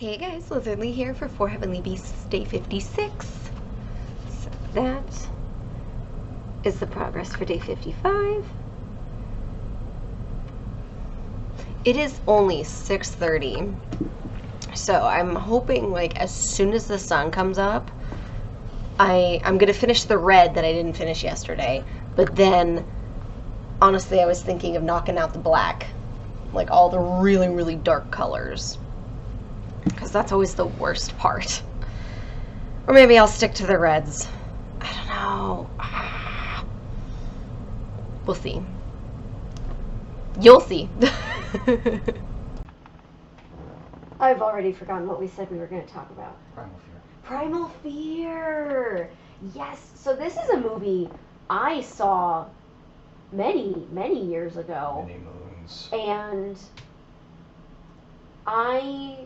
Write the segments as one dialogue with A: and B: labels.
A: Hey guys, Lizardlea here for 4 Heavenly Beasts Day 56. So that is the progress for Day 55. It is only 6:30, so I'm hoping like as soon as the sun comes up, I'm gonna finish the red that I didn't finish yesterday, but then honestly I was thinking of knocking out the black, like all the really, really dark colors. Because that's always the worst part. Or maybe I'll stick to the reds. I don't know. We'll see. You'll see. I've already forgotten what we said we were going to talk about.
B: Primal Fear.
A: Primal Fear! Yes, so this is a movie I saw many, many years ago.
B: Many moons.
A: And I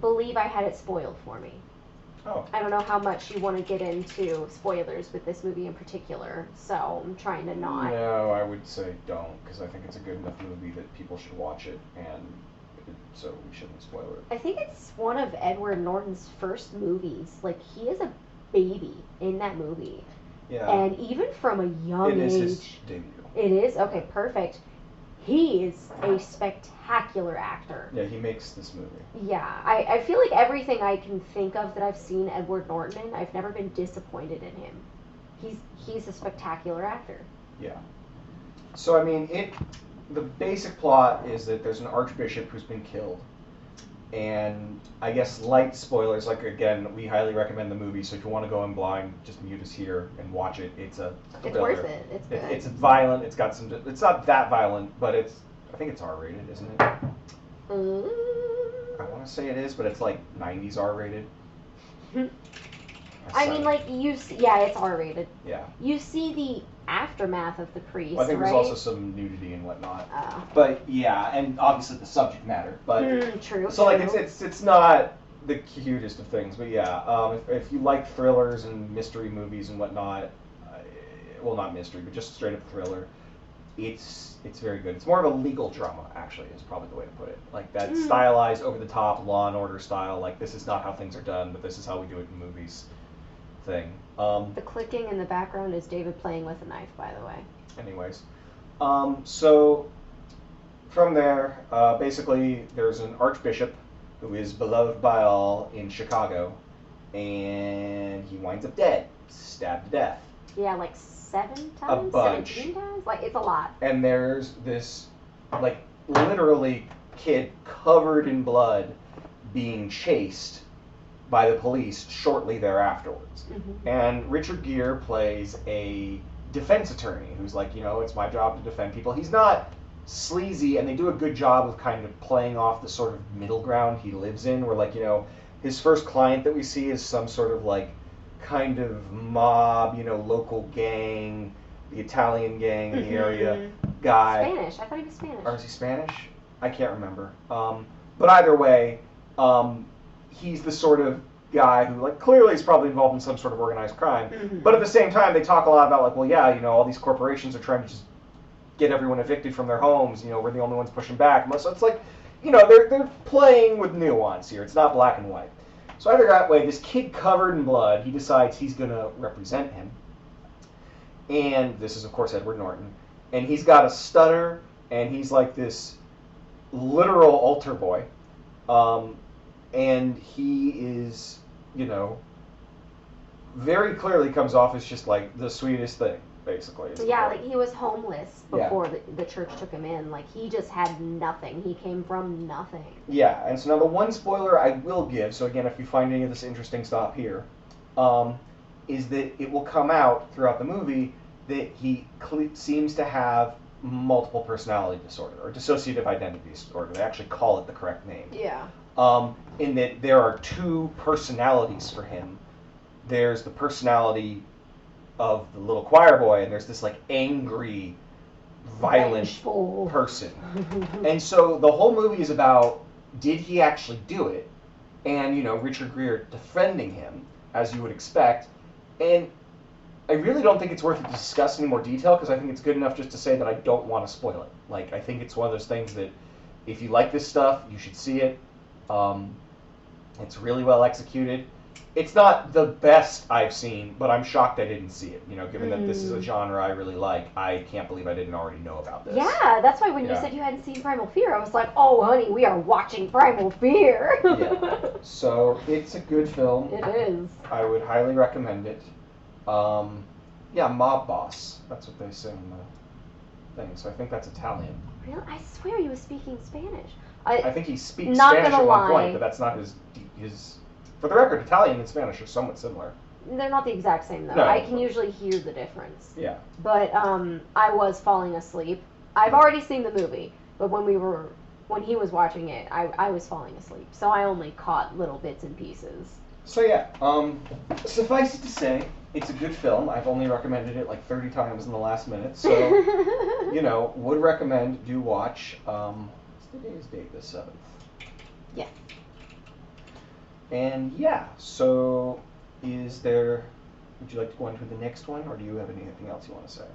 A: believe I had it spoiled for me.
B: Oh.
A: I don't know how much you want to get into spoilers with this movie in particular, so I'm trying to not.
B: No, I would say don't, because I think it's a good enough movie that people should watch it, and so we shouldn't spoil it.
A: I think it's one of Edward Norton's first movies. Like, he is a baby in that movie.
B: Yeah.
A: And even from a young age.
B: It is his debut.
A: It is? Okay, perfect. He is a spectacular actor.
B: Yeah, he makes this movie.
A: Yeah, I feel like everything I can think of that I've seen Edward Norton in, I've never been disappointed in him. He's a spectacular actor.
B: Yeah. So, I mean, the basic plot is that there's an archbishop who's been killed. And I guess light spoilers, like, again, we highly recommend the movie, so if you want to go in blind, just mute us here and watch it. It's
A: worth it. It's good.
B: It's violent. It's got some. It's not that violent, but I think it's R-rated, isn't it? I want to say it is, but it's like 90s R-rated.
A: I mean, like, yeah, it's R-rated.
B: Yeah.
A: You see the aftermath of the priest,
B: well, I think
A: right?
B: there's also some nudity and whatnot. But yeah, and obviously the subject matter. But
A: true.
B: So like it's not the cutest of things, but yeah, if you like thrillers and mystery movies and whatnot, well, not mystery, but just straight up thriller, it's very good. It's more of a legal drama, actually, is probably the way to put it. Like that stylized, over the top, Law and Order style. Like, this is not how things are done, but this is how we do it in movies. Thing.
A: The clicking in the background is David playing with a knife, by the way.
B: Anyways, so from there, basically, there's an archbishop who is beloved by all in Chicago, and he winds up dead, stabbed to death.
A: Yeah, like 7 times?
B: A bunch.
A: 17 times? Like, it's a lot.
B: And there's this, like, literally kid covered in blood being chased by the police shortly thereafterwards.
A: Mm-hmm.
B: And Richard Gere plays a defense attorney who's like, it's my job to defend people. He's not sleazy, and they do a good job of kind of playing off the sort of middle ground he lives in, where, like, his first client that we see is some sort of, like, kind of mob, local gang, the Italian gang in the area guy.
A: Spanish. I thought he was Spanish.
B: Or is he Spanish? I can't remember. But either way, he's the sort of guy who, like, clearly is probably involved in some sort of organized crime.
A: Mm-hmm.
B: But at the same time, they talk a lot about, like, well, yeah, all these corporations are trying to just get everyone evicted from their homes. We're the only ones pushing back. So it's like, they're playing with nuance here. It's not black and white. So either that way, this kid covered in blood, he decides he's going to represent him. And this is, of course, Edward Norton. And he's got a stutter, and he's like this literal altar boy. And he is, very clearly comes off as just, like, the sweetest thing, basically.
A: Yeah, like, he was homeless before the church took him in. Like, he just had nothing. He came from nothing.
B: Yeah, and so now the one spoiler I will give, so again, if you find any of this interesting, stop here, is that it will come out throughout the movie that he seems to have multiple personality disorder, or dissociative identity disorder. They actually call it the correct name.
A: Yeah.
B: In that there are 2 personalities for him. There's the personality of the little choir boy, and there's this, like, angry, violent
A: vengeful
B: person. And so the whole movie is about, did he actually do it? And, Richard Gere defending him, as you would expect. And I really don't think it's worth it to discuss any more detail, because I think it's good enough just to say that I don't want to spoil it. Like, I think it's one of those things that if you like this stuff, you should see it. It's really well executed. It's not the best I've seen, but I'm shocked I didn't see it. You know, given that this is a genre I really like, I can't believe I didn't already know about this.
C: Yeah, that's why when you said you hadn't seen Primal Fear, I was like, oh, honey, we are watching Primal Fear.
B: Yeah. So it's a good film.
C: It is.
B: I would highly recommend it. Yeah, Mob Boss. That's what they say in the thing. So I think that's Italian.
C: Really? I swear he was speaking Spanish.
B: I think he speaks
C: Not
B: Spanish
C: gonna
B: at one
C: lie.
B: point, but that's not his. For the record, Italian and Spanish are somewhat similar.
C: They're not the exact same, though.
B: No.
C: I can usually hear the difference.
B: Yeah.
C: But I was falling asleep. I've already seen the movie, but when he was watching it, I was falling asleep. So I only caught little bits and pieces.
B: So yeah, suffice it to say, it's a good film. I've only recommended it like 30 times in the last minute, so you know, would recommend. Do watch. What's today's date? The 7th.
A: Yeah.
B: And yeah, so is there? Would you like to go on to the next one, or do you have anything else you want to say?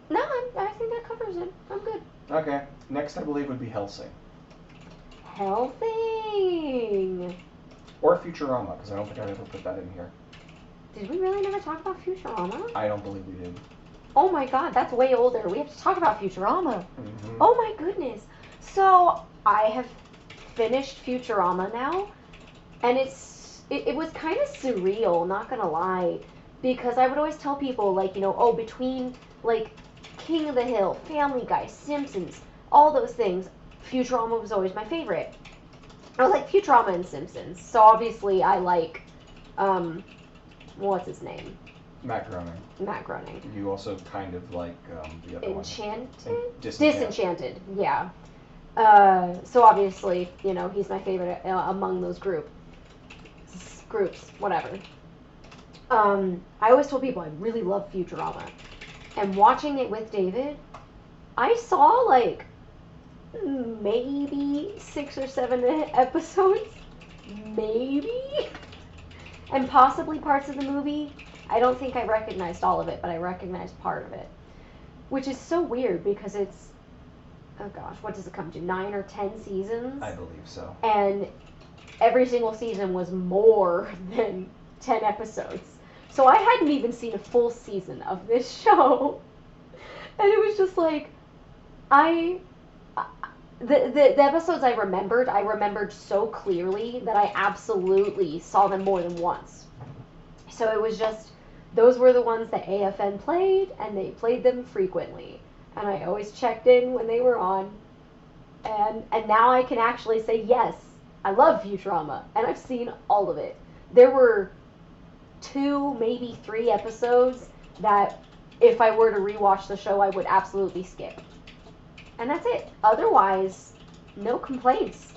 C: No, I think that covers it. I'm good.
B: Okay. Next, I believe would be Hellsing
C: Hellsing.
B: or Futurama, because I don't think I ever put that in here.
C: Did we really never talk about Futurama?
B: I don't believe we did.
C: Oh my god, that's way older. We have to talk about Futurama.
B: Mm-hmm.
C: Oh my goodness. So, I have finished Futurama now, and it was kind of surreal, not gonna lie, because I would always tell people, like, you know, oh, between, like, King of the Hill, Family Guy, Simpsons, all those things, Futurama was always my favorite. I was like Futurama and Simpsons, so obviously I like, what's his name?
B: Matt Groening.
C: Matt Groening.
B: You also kind of like the other
C: Enchanted?
B: one. Disenchanted.
C: Disenchanted, yeah. So obviously, you know, he's my favorite among those groups, whatever. I always told people I really love Futurama. And watching it with David, I saw like maybe 6 or 7 episodes, maybe, and possibly parts of the movie. I don't think I recognized all of it, but I recognized part of it, which is so weird because it's, oh gosh, what does it come to, 9 or 10 seasons?
B: I believe so.
C: And every single season was more than 10 episodes. So I hadn't even seen a full season of this show. And it was just like, the episodes I remembered so clearly that I absolutely saw them more than once. So it was just, those were the ones that AFN played, and they played them frequently. And I always checked in when they were on. And now I can actually say, yes, I love Futurama, and I've seen all of it. There were 2, maybe 3 episodes that if I were to rewatch the show, I would absolutely skip. And that's it. Otherwise, no complaints.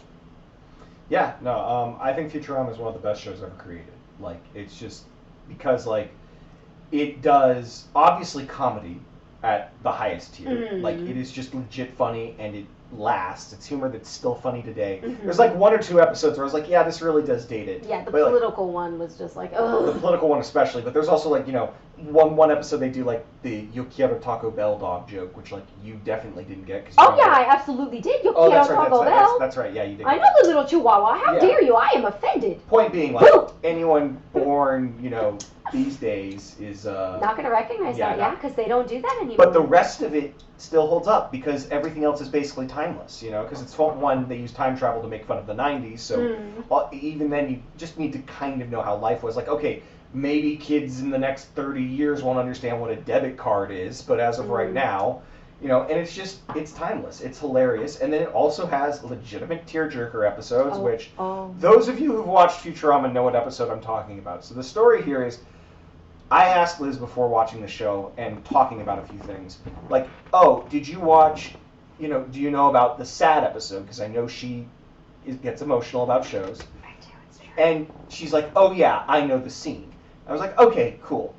B: Yeah, no, I think Futurama is one of the best shows ever created. Like, it's just because, like, it does, obviously, comedy at the highest tier.
C: Mm.
B: Like, it is just legit funny, and it lasts. It's humor that's still funny today. Mm-hmm. There's, like, 1 or 2 episodes where I was like, yeah, this really does date it.
C: Yeah, the
B: but,
C: political one was just like, ugh.
B: The political one especially, but there's also, like, you know, one episode they do, like, the Yo quiero Taco Bell dog joke, which, like, you definitely didn't get.
C: Oh, yeah, I absolutely did. Yo
B: quiero
C: Taco Bell.
B: That's right, yeah, you did.
C: I know the little chihuahua. How dare you? I am offended.
B: Point being, like, anyone born, you know, these days is
C: not going to recognize that, yeah, because they don't do that anymore.
B: But the rest of it still holds up because everything else is basically timeless, you know, because it's one, they use time travel to make fun of the 90s, so even then you just need to kind of know how life was. Like, okay, maybe kids in the next 30 years won't understand what a debit card is, but as of right now, you know, and it's timeless. It's hilarious. And then it also has legitimate tearjerker episodes, which those of you who've watched Futurama know what episode I'm talking about. So the story here is, I asked Liz before watching the show and talking about a few things. Like, oh, did you watch, you know, do you know about the sad episode? Because I know she gets emotional about shows.
C: I do, it's true.
B: And she's like, oh yeah, I know the scene. I was like, okay, cool.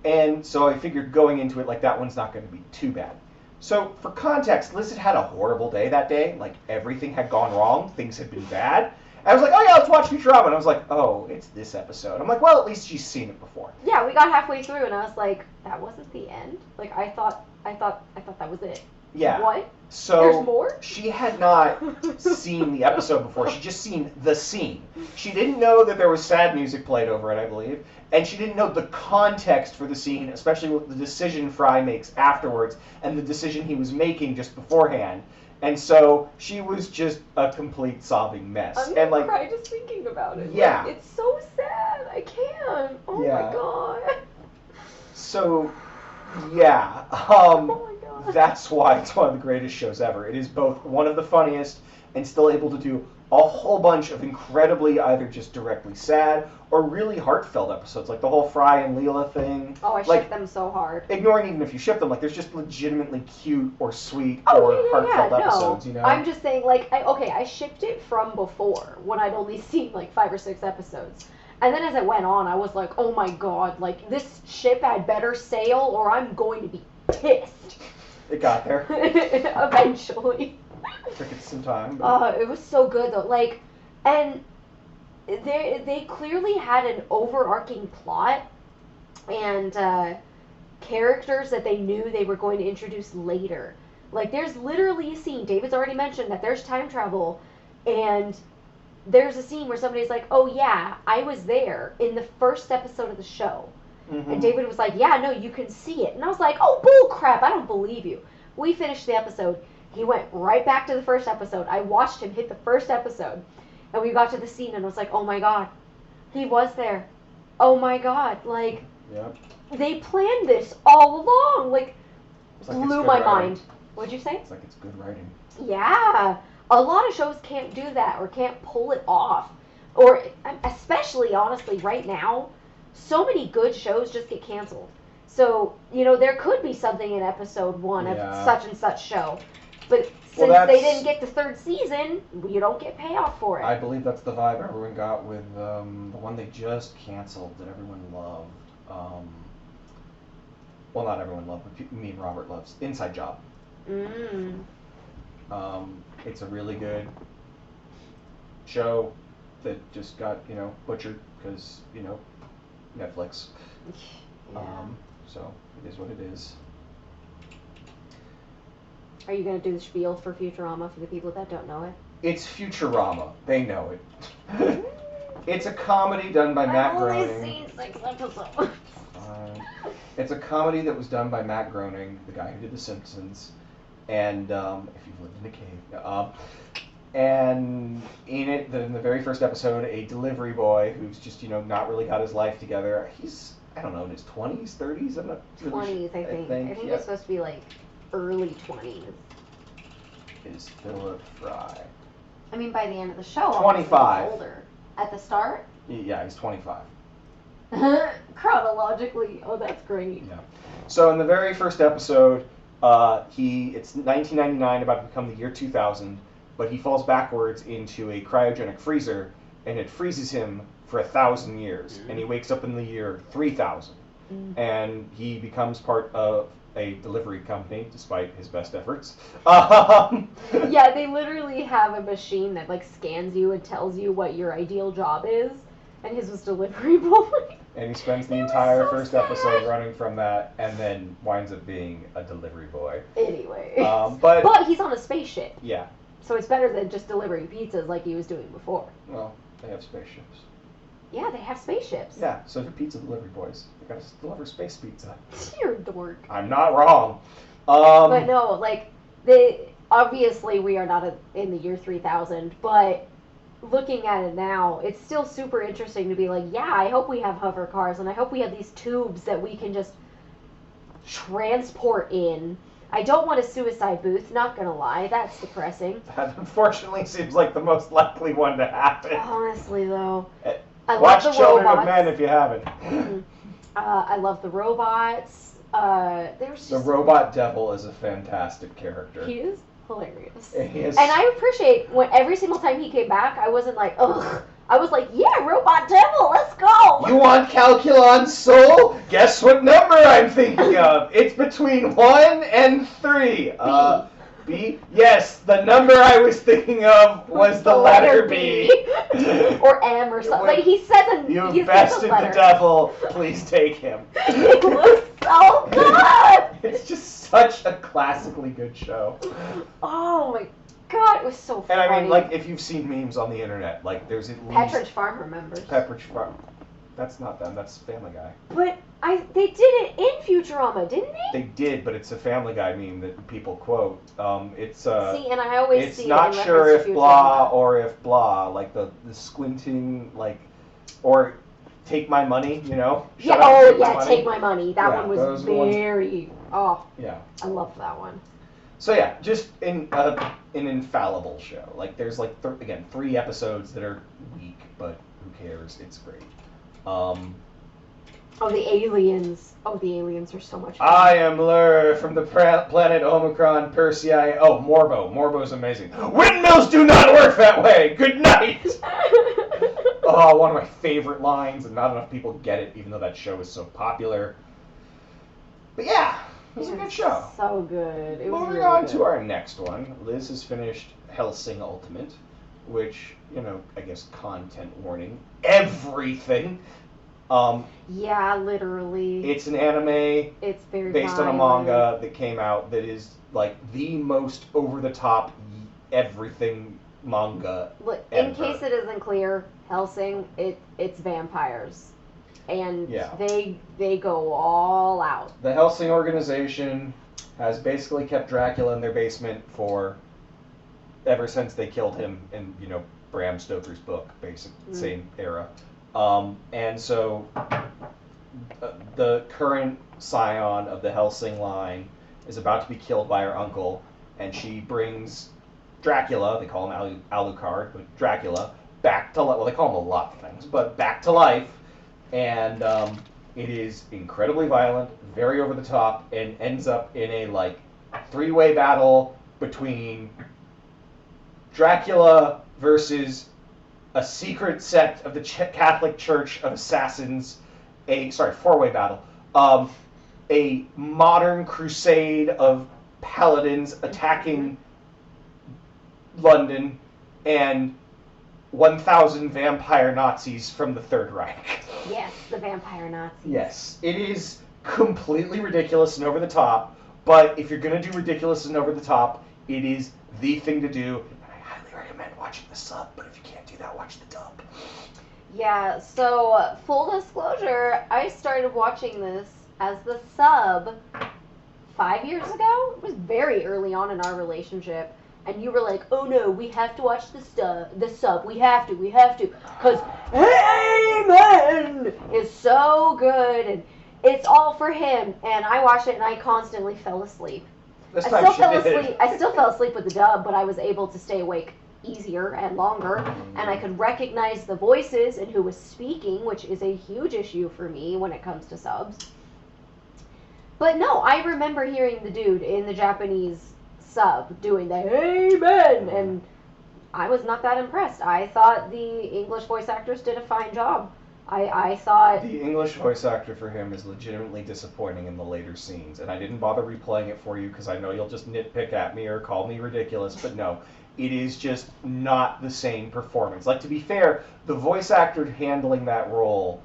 B: And so I figured going into it, like, that one's not going to be too bad. So for context, Liz had a horrible day that day. Like, everything had gone wrong. Things had been bad. I was like, oh yeah, let's watch Futurama. And I was like, oh, it's this episode. I'm like, well, at least she's seen it before.
C: Yeah, we got halfway through, and I was like, that wasn't the end. Like, I thought that was it.
B: Yeah.
C: What?
B: So
C: There's more?
B: she had not seen the episode before. She'd just seen the scene. She didn't know that there was sad music played over it, I believe, and she didn't know the context for the scene, especially with the decision Fry makes afterwards and the decision he was making just beforehand. And so she was just a complete sobbing mess.
C: I'm
B: and
C: gonna cry just thinking about it.
B: Yeah.
C: Like, it's so sad. I can't. Oh
B: Yeah.
C: my god.
B: So, yeah.
C: Oh my god.
B: That's why it's one of the greatest shows ever. It is both one of the funniest and still able to do a whole bunch of incredibly either just directly sad or really heartfelt episodes, like the whole Fry and Leela thing.
C: Oh, I
B: like,
C: ship them so hard.
B: Ignoring even if you ship them, like there's just legitimately cute or sweet
C: Oh,
B: or
C: yeah,
B: heartfelt
C: no.
B: episodes, you know?
C: I'm just saying, like, I shipped it from before, when I'd only seen, like, 5 or 6 episodes. And then as it went on, I was like, oh my god, like, this ship had better sail or I'm going to be pissed.
B: It got there.
C: Eventually.
B: Took it some time. But...
C: It was so good, though. Like, and they clearly had an overarching plot and characters that they knew they were going to introduce later. Like, there's literally a scene, David's already mentioned that there's time travel, and there's a scene where somebody's like, oh yeah, I was there in the first episode of the show.
B: Mm-hmm.
C: And David was like, yeah, no, you can see it. And I was like, oh, bull crap, I don't believe you. We finished the episode. He went right back to the first episode. I watched him hit the first episode. And we got to the scene and I was like, oh my god, he was there. Oh my god, like,
B: Yep.
C: they planned this all along. Like,
B: It's like it's
C: blew
B: good
C: my
B: writing.
C: mind. What'd you say?
B: It's like it's good writing.
C: Yeah. A lot of shows can't do that or can't pull it off. Or, especially, honestly, right now, so many good shows just get canceled. So, you know, there could be something in episode 1
B: Yeah.
C: of such and such show. But since
B: Well,
C: they didn't get the 3rd season, you don't get payoff for it.
B: I believe that's the vibe everyone got with the one they just canceled that everyone loved. Well, not everyone loved, but me and Robert loves. Inside Job.
C: Mm.
B: It's a really good show that just got, butchered because, Netflix.
C: Yeah.
B: So it is what it is.
C: Are you going to do the spiel for Futurama for the people that don't know it?
B: It's Futurama. They know it. It's a comedy done by Matt Groening.
C: I've only seen 6 episodes.
B: It's a comedy that was done by Matt Groening, the guy who did The Simpsons, and if you've lived in a cave. And in it, in the very first episode, a delivery boy who's just, not really got his life together. He's, I don't know, in his 20s, 30s? I'm not really
C: 20s, I think. I think
B: yeah.
C: it's supposed to be like early 20s.
B: Is Philip Fry.
C: I mean, by the end of the show,
B: 25.
C: he's older. At the start?
B: Yeah, he's 25.
C: Chronologically, oh, that's great.
B: Yeah. So in the very first episode, it's 1999, about to become the year 2000, but he falls backwards into a cryogenic freezer, and it freezes him for 1,000 years, and he wakes up in the year 3000, and he becomes part of a delivery company, despite his best efforts.
C: Yeah, they literally have a machine that like scans you and tells you what your ideal job is, and his was delivery boy.
B: And he spends the
C: It was
B: entire
C: so
B: first
C: sad.
B: episode running from that, and then winds up being a delivery boy.
C: Anyway.
B: But
C: he's on a spaceship,
B: yeah,
C: so it's better than just delivering pizzas like he was doing before.
B: well, they have spaceships.
C: Yeah, they have spaceships.
B: Yeah, so do pizza delivery boys. They gotta deliver space pizza.
C: You're a dork.
B: I'm not wrong.
C: But no, like, obviously we are not in the year 3000, but looking at it now, it's still super interesting to be like, yeah, I hope we have hover cars, and I hope we have these tubes that we can just transport in. I don't want a suicide booth, not gonna lie, that's depressing.
B: That unfortunately seems like the most likely one to happen.
C: Honestly, though. I
B: Watch
C: love the
B: Children
C: robots.
B: of Men if you haven't.
C: I love the robots. There's just
B: The robot devil is a fantastic character.
C: He is hilarious.
B: He is-
C: And I appreciate when every single time he came back, I wasn't like, ugh. I was like, yeah, Robot Devil, let's go.
B: You want Calculon Soul? Guess what number I'm thinking of? It's between 1 and 3. B? Yes, the number I was thinking of was the letter B.
C: Or M or something. Like he says a
B: You
C: he says a
B: bested the
C: letter.
B: devil. Please take him.
C: It looks so good.
B: It's just such a classically good show.
C: Oh my god, it was so funny.
B: And I mean, like, if you've seen memes on the internet, like, there's at least...
C: Pepperidge Farm remembers.
B: Pepperidge Farm. That's not them, that's Family Guy.
C: But they did it in Futurama, didn't they?
B: They did, but it's a Family Guy meme that people quote. It's
C: See, and I always
B: it's
C: see
B: not
C: it in
B: sure
C: reference
B: if
C: to
B: blah
C: Futurama.
B: or if blah, like the squinting, like, or take my money, you know?
C: Yeah,
B: Shut up,
C: oh
B: take my
C: yeah,
B: money.
C: Take My Money. That
B: Yeah,
C: one was
B: those are the ones-
C: very, oh,
B: Yeah.
C: I love that one.
B: So yeah, just an infallible show. Like there's like again 3 episodes that are weak, but who cares? It's great.
C: Oh, the aliens. Oh, the aliens are so much fun.
B: I am Lur from the planet Omicron Persei. Oh, Morbo. Morbo's amazing. Windmills do not work that way. Good night. Oh, one of my favorite lines, and not enough people get it, even though that show is so popular. But yeah, it was a good show.
C: So good. It was
B: Moving
C: really
B: on
C: good.
B: to our next one, Liz has finished Hellsing Ultimate, which, you know, I guess content warning, everything.
C: Yeah, literally.
B: It's an anime
C: It's very
B: based on a
C: violent.
B: manga that came out that is like the most over-the-top everything manga
C: Look, in
B: ever.
C: case it isn't clear, Helsing, it's vampires, and
B: Yeah.
C: they go all out.
B: The Hellsing organization has basically kept Dracula in their basement for ever since they killed him in, you know, Bram Stoker's book, same era. And so the current scion of the Hellsing line is about to be killed by her uncle, and she brings Dracula, they call him Alucard, but Dracula, back to life. Well, they call him a lot of things, but back to life. And it is incredibly violent, very over the top, and ends up in a like 3-way battle between Dracula versus a secret sect of the Catholic Church of Assassins. 4-way battle. A modern crusade of paladins attacking London, and 1,000 vampire Nazis from the Third Reich.
C: Yes, the vampire Nazis.
B: Yes, it is completely ridiculous and over the top, but if you're going to do ridiculous and over the top, it is the thing to do, and I highly recommend watching the sub, but if you can't do that, watch the dub.
C: Yeah, so full disclosure, I started watching this as the sub 5 years ago. It was very early on in our relationship. And you were like, oh no, we have to watch the sub. We have to. Because Amen is so good. And it's all for him. And I watched it and I constantly fell asleep.
B: This
C: I
B: time
C: still
B: she
C: fell
B: did.
C: asleep. I still fell asleep with the dub, but I was able to stay awake easier and longer. And I could recognize the voices and who was speaking, which is a huge issue for me when it comes to subs. But no, I remember hearing the dude in the Japanese sub doing the Amen, and I was not that impressed. I thought the English voice actors did a fine job. I thought
B: The English voice actor for him is legitimately disappointing in the later scenes, and I didn't bother replaying it for you because I know you'll just nitpick at me or call me ridiculous, but no, it is just not the same performance. Like, to be fair, the voice actor handling that role,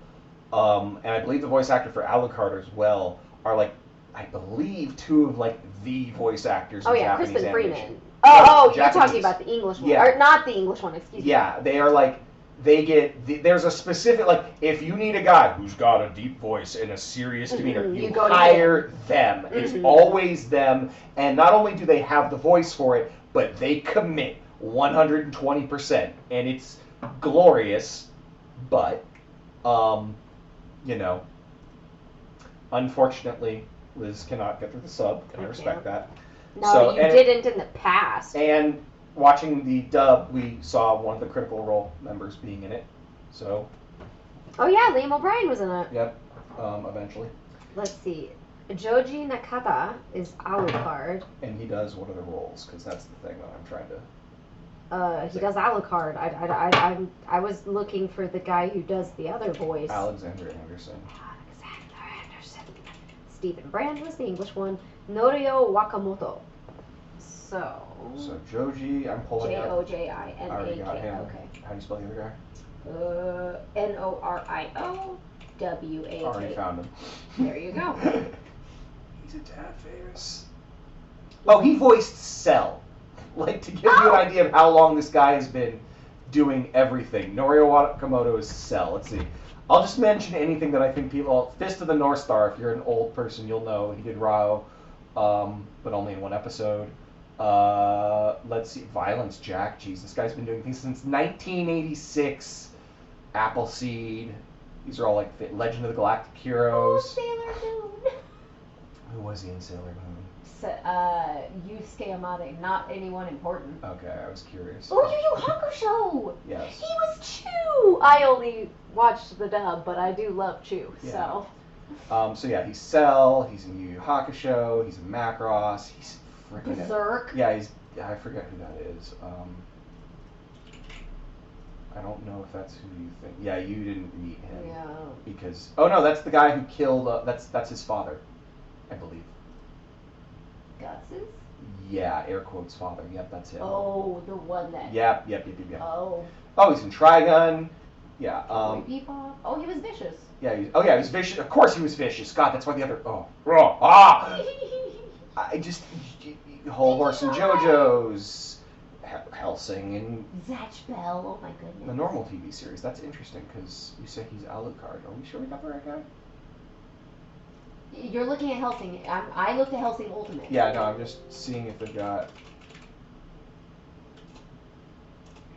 B: and I believe the voice actor for Alucard as well, are like, I believe 2 of like the voice actors in Japanese
C: Crispin
B: animation.
C: Freeman. Oh, you're
B: Japanese.
C: talking about the English one,
B: Yeah.
C: or not the English one? Excuse me.
B: Yeah, they are like, they get, there's a specific, like, if you need a guy who's got a deep voice and a serious demeanor,
C: You
B: you
C: go to
B: hire them. It's
C: Mhm.
B: always them, and not only do they have the voice for it, but they commit 120%, and it's glorious, but, you know, unfortunately, Liz cannot get through the sub, and I respect that.
C: No,
B: So,
C: you
B: and-
C: didn't in the past.
B: And watching the dub, we saw one of the Critical Role members being in it. So,
C: Oh yeah, Liam O'Brien was in it.
B: yep, eventually.
C: Let's see. Joji Nakata is Alucard.
B: And he does one of the roles, because that's the thing that I'm trying to...
C: He does Alucard. I was looking for the guy who does the other voice.
B: Alexander Anderson.
C: Alexander Anderson. Stephen Brand was the English one. Norio Wakamoto. So
B: Joji, I'm pulling up.
C: Jojinak.
B: I already got him.
C: Okay.
B: How do you spell the other guy?
C: Noriowak.
B: Already found him.
C: There you go.
B: He's a tad famous. Oh, he voiced Cell. Like, to give you an idea of how long this guy has been doing everything. Norio Wakamoto is Cell. Let's see. I'll just mention anything that I think people... Fist of the North Star, if you're an old person, you'll know. He did Rao, but only in one episode. Let's see. Violence Jack. Jeez, this guy's been doing things since 1986. Appleseed. These are all like Legend of the Galactic Heroes.
C: Sailor Moon.
B: Who was he in Sailor Moon?
C: Yusuke Amade, not anyone important.
B: Okay, I was curious.
C: Oh, Yu Yu Hakusho!
B: Yes.
C: He was Chu! I only watched the dub, but I do love Chu, so.
B: So yeah, he's Cell, he's in Yu Yu Hakusho, he's in Macross, he's freaking...
C: Berserk.
B: Yeah, I forget who that is. I don't know if that's who you think. Yeah, you didn't meet him.
C: Yeah.
B: Because... Oh no, that's the guy who killed... that's his father, I believe.
C: Guts's?
B: Yeah, air quotes father. Yep, that's him.
C: Oh, the one that...
B: Yep.
C: Oh.
B: Oh, he's in Trigun. Yeah.
C: Bebop. Oh, he was vicious.
B: Yeah. He was vicious. Of course he was vicious. God, that's why the other... I just... Whole Horse and JoJo's. Hellsing and...
C: Zatch Bell. Oh my goodness.
B: The normal TV series. That's interesting because you say he's Alucard. Are we sure we got the right guy?
C: You're looking at Hellsing. I looked at Hellsing Ultimate.
B: Yeah, no, I'm just seeing if they've got...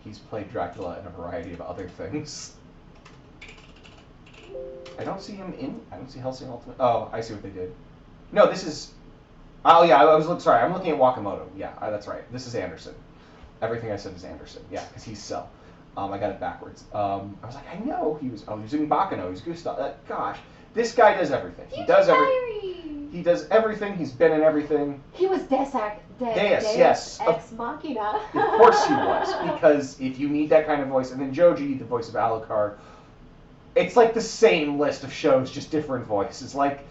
B: He's played Dracula in a variety of other things. I don't see him in... I don't see Hellsing Ultimate. Oh, I see what they did. No, this is... Oh, yeah, sorry, I'm looking at Wakamoto. Yeah, that's right. This is Anderson. Everything I said is Anderson. Yeah, because he's Cell. I got it backwards. I was like, I know he was... Oh, he was in Bakano. He's Gustav. Gosh. This guy does everything. He does everything. He does everything. He's been in everything.
C: He was Deus
B: yes.
C: Ex Machina.
B: Of course he was, because if you need that kind of voice, and then Joji, the voice of Alucard, it's like the same list of shows, just different voices. Like,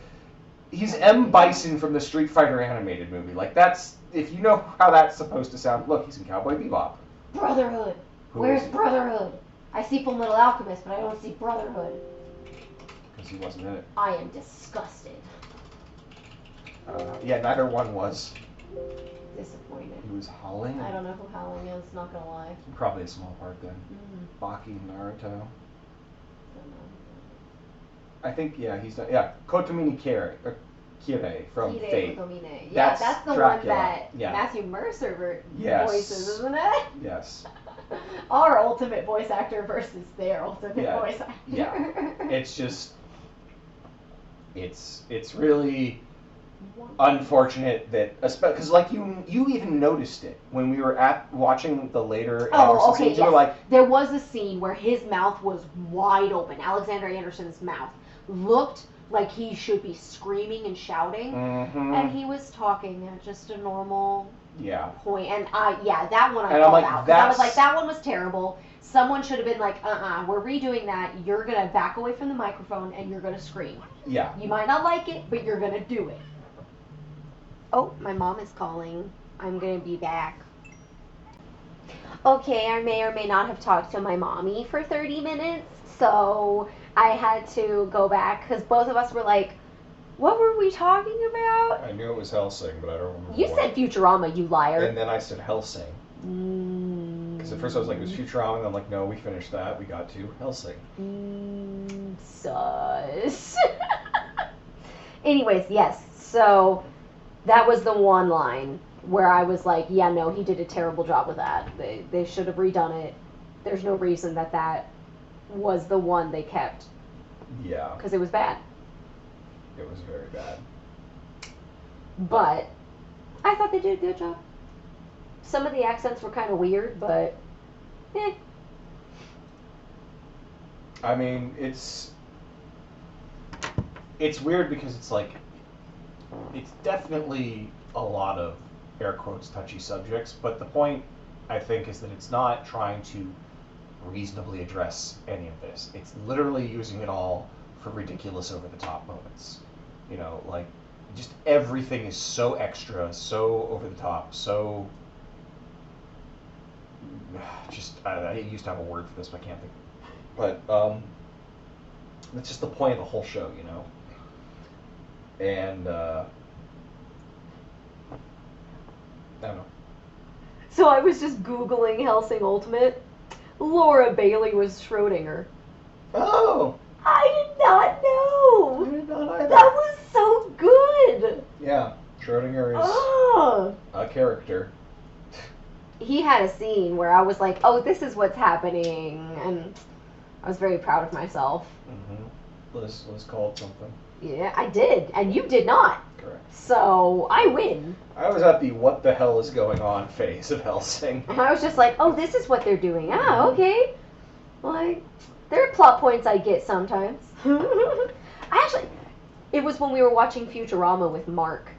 B: he's M. Bison from the Street Fighter animated movie. Like, that's, if you know how that's supposed to sound, look, he's in Cowboy Bebop.
C: Brotherhood. Where's Brotherhood? I see Full Metal Alchemist, but I don't see Brotherhood.
B: Because he wasn't in it.
C: I am disgusted.
B: Yeah, neither one was.
C: Disappointed.
B: He was Howling?
C: I don't know who Howling is, not gonna lie.
B: Probably a small part then. Baki and Naruto.
C: Don't know.
B: I think, yeah, he's done. Yeah, Kotomini Kire from Fate.
C: Yeah, that's the
B: Dracula.
C: one that
B: Yeah.
C: Matthew Mercer
B: Yes.
C: voices, isn't it?
B: Yes.
C: Our ultimate voice actor versus their ultimate voice actor.
B: Yeah. It's just... It's really unfortunate that... Because, like, you even noticed it when we were watching the later Anderson scenes. You were like...
C: There was a scene where his mouth was wide open. Alexander Anderson's mouth looked like he should be screaming and shouting, and he was talking at just a normal point. And that one I called out. I was like, that one was terrible. Someone should have been like, we're redoing that. You're gonna back away from the microphone and you're gonna scream.
B: Yeah.
C: You might not like it, but you're gonna do it. Oh, my mom is calling. I'm gonna be back. Okay, I may or may not have talked to my mommy for 30 minutes, so I had to go back because both of us were like, what were we talking about?
B: I knew it was Hellsing, but I don't remember.
C: You said Futurama, you liar.
B: And then I said Hellsing. Because at first I was like, it was Futurama, and I'm like, no, we finished that. We got to Hellsing.
C: Sus. Anyways, yes, so that was the one line where I was like, yeah, no, he did a terrible job with that. They should have redone it. There's no reason that was the one they kept.
B: Yeah.
C: Because it was bad.
B: It was very bad.
C: But I thought they did a good job. Some of the accents were kind of weird, but
B: I mean, it's weird because it's like, it's definitely a lot of air quotes touchy subjects, but the point, I think, is that it's not trying to reasonably address any of this. It's literally using it all for ridiculous over-the-top moments. You know, like just everything is so extra, so over the top, so just I used to have a word for this, but I can't think. But that's just the point of the whole show, you know. And I don't know.
C: So I was just Googling Hellsing Ultimate. Laura Bailey was Schrodinger.
B: Oh,
C: I did not know.
B: I did not either.
C: That was so good.
B: Yeah, Schrodinger is
C: Oh.
B: a character.
C: He had a scene where I was like, oh, this is what's happening. And I was very proud of myself.
B: Mm-hmm. Liz called something.
C: Yeah, I did. And you did not.
B: Correct.
C: So I win.
B: I was at the what the hell is going on phase of Hellsing.
C: And I was just like, oh, this is what they're doing. Ah, okay. Like, there are plot points I get sometimes. It was when we were watching Futurama with Mark.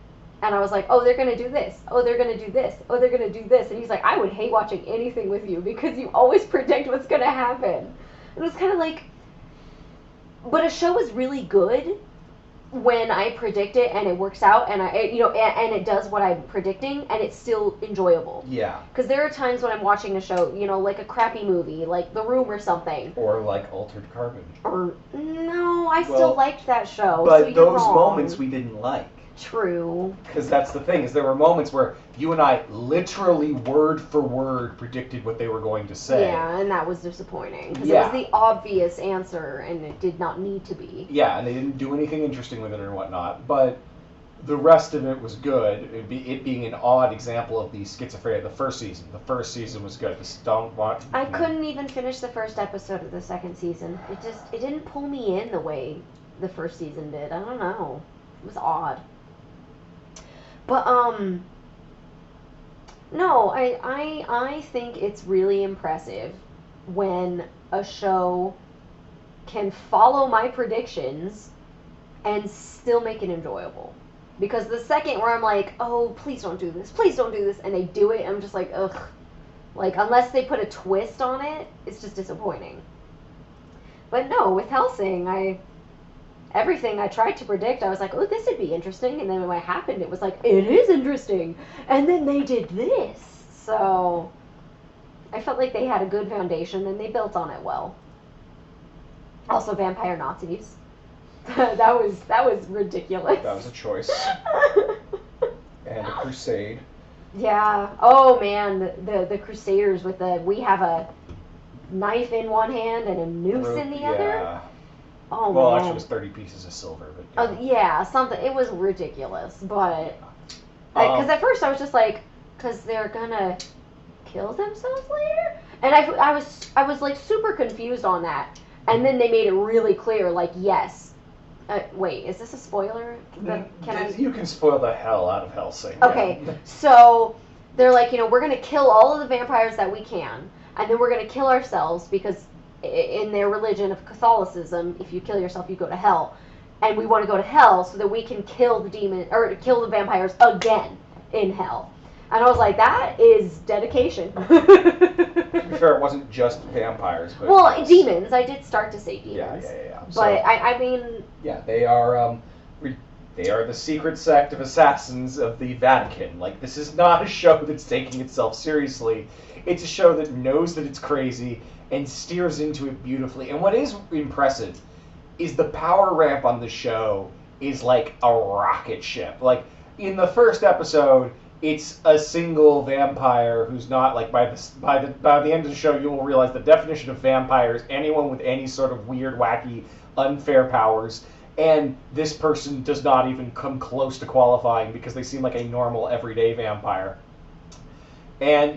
C: And I was like, oh, they're going to do this. Oh, they're going to do this. Oh, they're going to do this. And he's like, I would hate watching anything with you because you always predict what's going to happen. And it was kind of like, but a show is really good when I predict it and it works out and and it does what I'm predicting and it's still enjoyable.
B: Yeah.
C: Because there are times when I'm watching a show, like a crappy movie, like The Room or something.
B: Or like Altered Carbon.
C: Or no, I still liked that show.
B: But
C: so you're
B: those
C: wrong.
B: moments we didn't like.
C: True.
B: Because that's the thing, is there were moments where you and I literally word for word predicted what they were going to say.
C: Yeah, and that was disappointing. Because
B: Yeah.
C: it was the obvious answer, and it did not need to be.
B: Yeah, and they didn't do anything interesting with it or whatnot, but the rest of it was good. It being an odd example of the schizophrenia. The first season was good. Just don't watch.
C: I couldn't even finish the first episode of the second season. It didn't pull me in the way the first season did. I don't know. It was odd. But no, I think it's really impressive when a show can follow my predictions and still make it enjoyable. Because the second where I'm like, oh, please don't do this, and they do it, I'm just like, ugh. Like, unless they put a twist on it, it's just disappointing. But no, with Hellsing, everything I tried to predict, I was like, oh, this would be interesting. And then when it happened, it was like, it is interesting. And then they did this. So I felt like they had a good foundation and they built on it well. Also, vampire Nazis. that was ridiculous.
B: That was a choice. And a crusade.
C: Yeah. Oh man, the Crusaders with we have a knife in one hand and a noose in the other. Oh,
B: well,
C: man.
B: actually, it was 30 pieces of silver. But
C: yeah, something. It was ridiculous, but because at first I was just like, because they're gonna kill themselves later, and I was like super confused on that, and then they made it really clear, like, yes. Wait, is this a spoiler?
B: You can spoil the hell out of Hellsing.
C: Okay,
B: yeah.
C: So they're like, we're gonna kill all of the vampires that we can, and then we're gonna kill ourselves because in their religion of Catholicism, if you kill yourself, you go to hell. And we want to go to hell so that we can kill the vampires again in hell. And I was like, that is dedication.
B: To be fair, it wasn't just vampires. But
C: well, demons. I did start to say demons.
B: Yeah.
C: But
B: So,
C: I mean...
B: Yeah, they are the secret sect of assassins of the Vatican. Like, this is not a show that's taking itself seriously. It's a show that knows that it's crazy and steers into it beautifully. And what is impressive is the power ramp on the show is like a rocket ship. Like, in the first episode, it's a single vampire who's not, like, by the end of the show, you will realize the definition of vampire is anyone with any sort of weird, wacky, unfair powers. And this person does not even come close to qualifying because they seem like a normal, everyday vampire. And,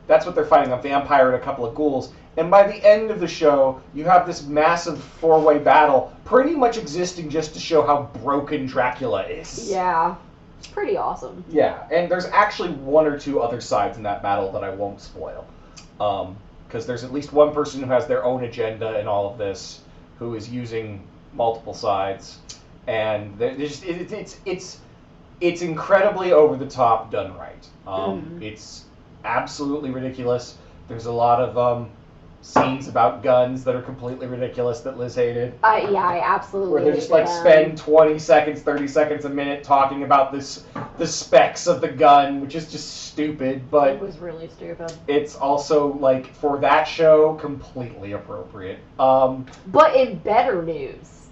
B: that's what they're fighting, a vampire and a couple of ghouls. And by the end of the show, you have this massive four-way battle pretty much existing just to show how broken Dracula is.
C: Yeah. It's pretty awesome.
B: Yeah, and there's actually one or two other sides in that battle that I won't spoil. Because there's at least one person who has their own agenda in all of this, who is using multiple sides. And it's incredibly over-the-top done right. It's absolutely ridiculous. There's a lot of scenes about guns that are completely ridiculous that Liz hated.
C: Yeah, I absolutely.
B: Where they just like spend 20 seconds, 30 seconds a minute talking about the specs of the gun, which is just stupid, but
C: It was really stupid.
B: it's also like for that show completely appropriate.
C: But in better news,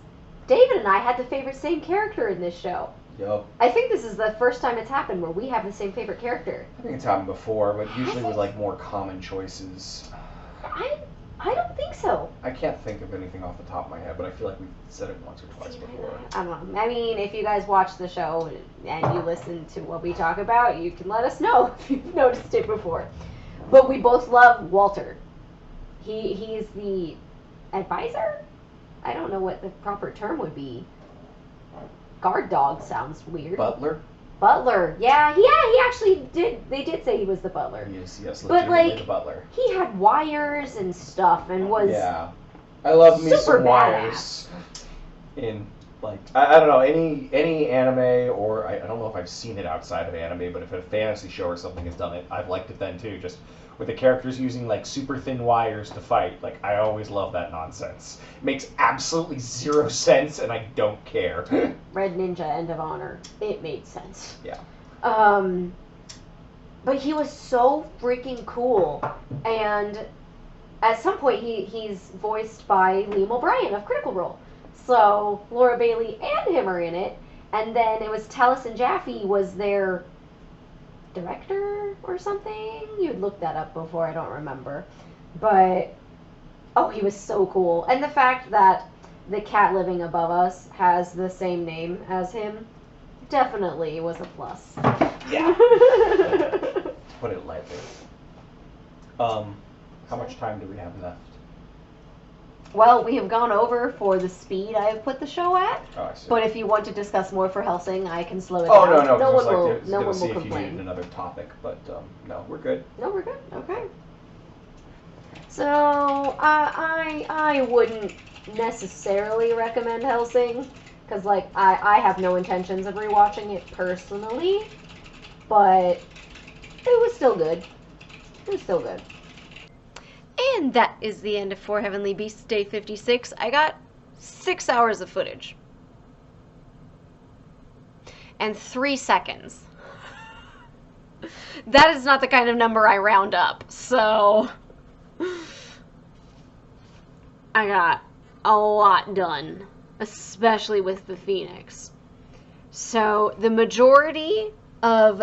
C: David and I had the same character in this show.
B: Yup.
C: I think this is the first time it's happened where we have the same favorite character.
B: I think it's happened before, but usually with like more common choices.
C: I don't think so.
B: I can't think of anything off the top of my head, but I feel like we've said it once or twice before.
C: I don't know. I mean, if you guys watch the show and you listen to what we talk about, you can let us know if you've noticed it before. But we both love Walter. He's the advisor? I don't know what the proper term would be. Guard dog sounds weird.
B: Butler?
C: Butler. Yeah, he actually did. They did say he was the butler.
B: He is, yes,
C: But,
B: legitimately
C: like,
B: the butler.
C: He had wires and stuff and was
B: Yeah. I love me
C: super
B: some wires. In, like, I don't know, any anime, or I don't know if I've seen it outside of anime, but if a fantasy show or something has done it, I've liked it then too. Just with the characters using, like, super thin wires to fight. Like, I always love that nonsense. It makes absolutely zero sense, and I don't care.
C: Red Ninja End of Honor. It made sense.
B: Yeah.
C: But he was so freaking cool. And at some point, he's voiced by Liam O'Brien of Critical Role. So Laura Bailey and him are in it. And then it was Taliesin Jaffe was their director or something. You'd looked that up before, I don't remember. But, oh, he was so cool. And the fact that the cat living above us has the same name as him definitely was a plus.
B: Yeah. To put it lightly. How much time do we have left?
C: Well, we have gone over for the speed I have put the show at.
B: Oh, I see.
C: But if you want to discuss more for Hellsing, I can slow it
B: Oh,
C: down.
B: no.
C: No one
B: I
C: will.
B: was
C: No
B: gonna
C: one
B: see
C: will
B: if you needed
C: complain.
B: another topic, but no, we're good.
C: No, we're good. Okay. So I wouldn't necessarily recommend Hellsing because like I have no intentions of rewatching it personally, but it was still good. It was still good.
A: And that is the end of For Heavenly Beasts Day 56. I got 6 hours of footage. And 3 seconds. That is not the kind of number I round up, so I got a lot done, especially with the Phoenix. So the majority of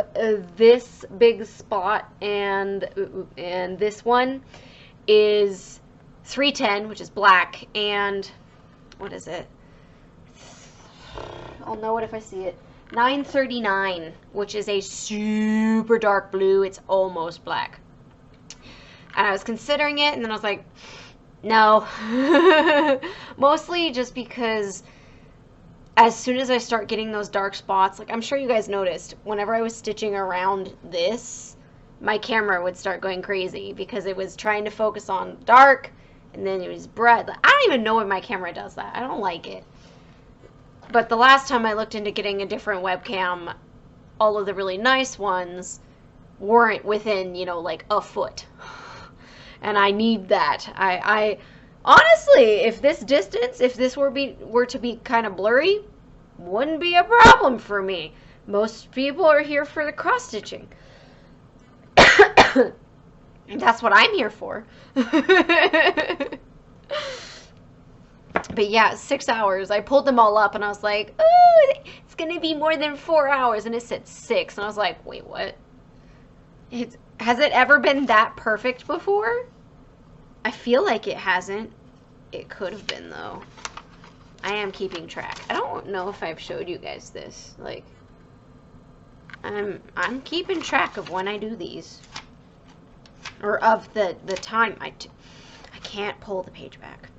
A: this big spot and this one is 310, which is black, and what is it? I'll know it if I see it. 939, which is a super dark blue. It's almost black. And I was considering it, and then I was like, no. Mostly just because as soon as I start getting those dark spots, like I'm sure you guys noticed, whenever I was stitching around this, my camera would start going crazy because it was trying to focus on dark, and then it was bright. I don't even know why my camera does that. I don't like it. But the last time I looked into getting a different webcam, all of the really nice ones weren't within, you know, like a foot. And I need that. I honestly, if this distance, if this were to be kind of blurry, wouldn't be a problem for me. Most people are here for the cross stitching. That's what I'm here for. But yeah, 6 hours. I pulled them all up and I was like, ooh, it's going to be more than 4 hours. And it said 6. And I was like, wait, what? Has it ever been that perfect before? I feel like it hasn't. It could have been, though. I am keeping track. I don't know if I've showed you guys this. Like, I'm keeping track of when I do these. Or of the time I can't pull the page back.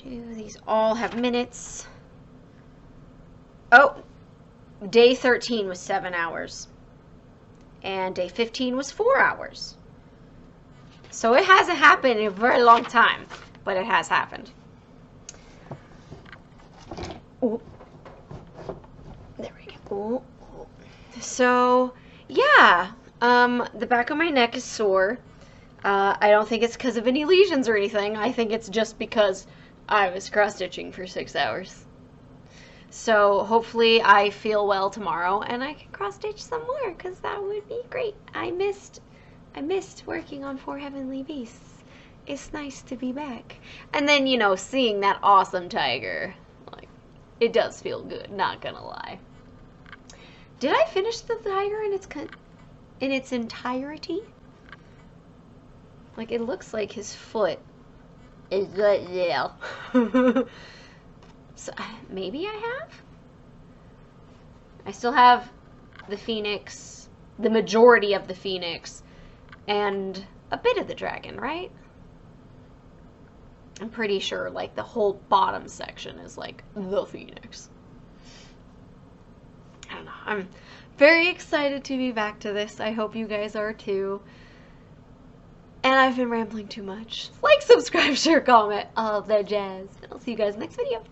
A: These all have minutes. Oh, day 13 was 7 hours. And day 15 was 4 hours. So it hasn't happened in a very long time, but it has happened. Ooh. There we go. So, yeah. The back of my neck is sore. I don't think it's because of any lesions or anything. I think it's just because I was cross-stitching for 6 hours. So hopefully I feel well tomorrow and I can cross-stitch some more, because that would be great. I missed working on 4 Heavenly Beasts. It's nice to be back. And then, you know, seeing that awesome tiger, like, it does feel good, not gonna lie. Did I finish the tiger in its entirety? Like, it looks like his foot is right there. So, maybe I have? I still have the phoenix, the majority of the phoenix, and a bit of the dragon, right? I'm pretty sure, like, the whole bottom section is, like, the phoenix. I don't know. I'm very excited to be back to this. I hope you guys are too. And I've been rambling too much. Like, subscribe, share, comment, all that jazz. I'll see you guys next video.